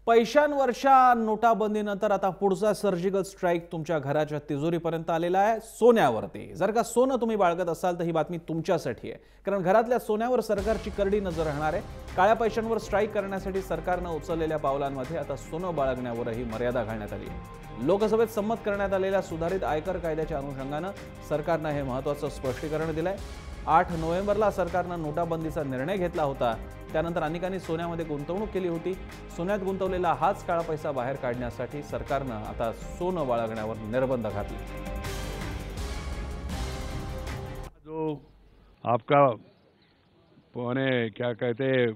पैशांवरच्या नोटाबंदीनंतर आता पुढचा सर्जिकल स्ट्राइक तुमच्या घराच्या तिजोरीपर्यंत आलेला आहे, सोन्यावरती। जर का सोनं तुम्ही बाळगत असाल तर ही बातमी तुमच्यासाठी आहे, कारण घरातल्या सोन्यावर सरकारची करडी नजर राहणार आहे। काळ्या पैशांवर स्ट्राइक करण्यासाठी सरकारने उचललेल्या पावलांमध्ये आता सोनं बाळगण्यावरही मर्यादा घालण्यात आली आहे। लोकसभेत संमत करण्यात आलेल्या सुधारित आयकर कायद्याच्या अनुषंगाने सरकारने हे महत्त्वाचं स्पष्टीकरण दिलंय। 8 नोव्हेंबरला सरकारने नोटाबंदीचा निर्णय घेतला होता, त्यानंतर अनेकांनी सोन्यामध्ये गुंतवणूक केली होती। सोन्यात गुंतवलेला हाच काळा पैसा बाहेर काढण्यासाठी सरकारने आता सोनं बाळगण्यावर निर्बंध घातले। जो आपका क्या कहते हैं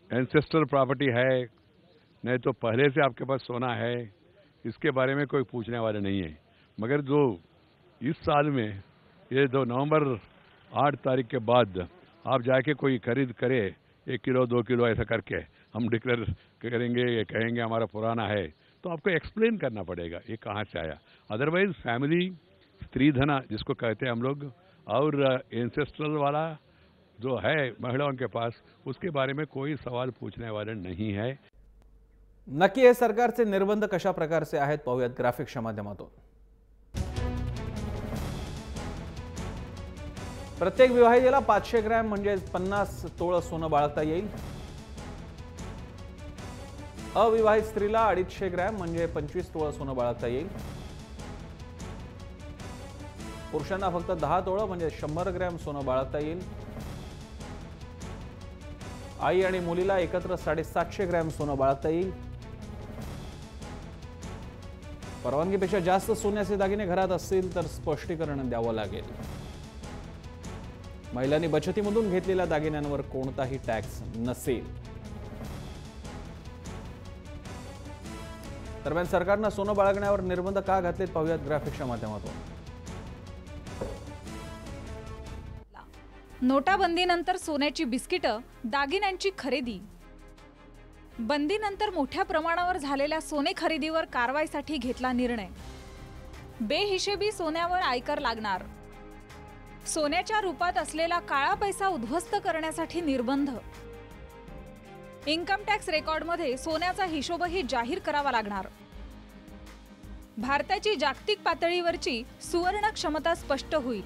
एंसेस्टर प्रॉपर्टी है, नहीं तो पहले से आपके पास सोना है, इसके बारे में कोई पूछने वाला नहीं है। मगर जो इस साल में ये 2 नवंबर 8 तारीख के बाद आप जाके कोई खरीद करे 1 किलो 2 किलो ऐसा करके हम डिक्लेयर करेंगे, ये कहेंगे हमारा पुराना है, तो आपको एक्सप्लेन करना पड़ेगा ये कहाँ से आया। अदरवाइज फैमिली स्त्री धन जिसको कहते हैं हम लोग, और एंसेस्ट्रल वाला जो है महिलाओं के पास, उसके बारे में कोई सवाल पूछने वाले नहीं है। नक्की हे सरकारचे निर्बंध कशा प्रकारचे आहेत पाहूयात ग्राफिक्सच्या माध्यमातून। प्रत्येक विवाहितेला 500 ग्रॅम म्हणजे 50 तोळ सोनं बाळगता येईल। अविवाहित स्त्रीला 250 ग्रॅम म्हणजे 25 तोळ सोनं बाळगता येईल। पुरुषांना फक्त 10 तोळ म्हणजे 100 ग्रॅम सोनं बाळगता येईल। आई आणि मुलीला एकत्र 750 ग्रॅम सोनं बाळगता येईल। परवानगीपेक्षा जास्त सोन्याचे दागिने घरात असतील तर स्पष्टीकरण द्यावं लागेल। महिलांनी बचतीमधून घेतलेल्या दागिन्यांवर कोणताही टॅक्स नसेल। दरम्यान सरकारने सोनं बाळगण्यावर निर्बंध का घातलेत पाहूयात ग्राफिक्सच्या माध्यमातून। नोटाबंदीनंतर सोन्याची बिस्किटं, दागिन्यांची खरेदी। बंदीनंतर मोठ्या प्रमाणावर झालेल्या सोने खरेदीवर कारवाईसाठी घेतला निर्णय। बेहिशेबी सोन्यावर आयकर लागणार। सोन्याच्या रूपात असलेला काळा पैसा उद्ध्वस्त करण्यासाठी निर्बंध। इन्कम टॅक्स रेकॉर्डमध्ये सोन्याचा हिशोबही जाहीर करावा लागणार। भारताची जागतिक पातळीवरची सुवर्ण क्षमता स्पष्ट होईल।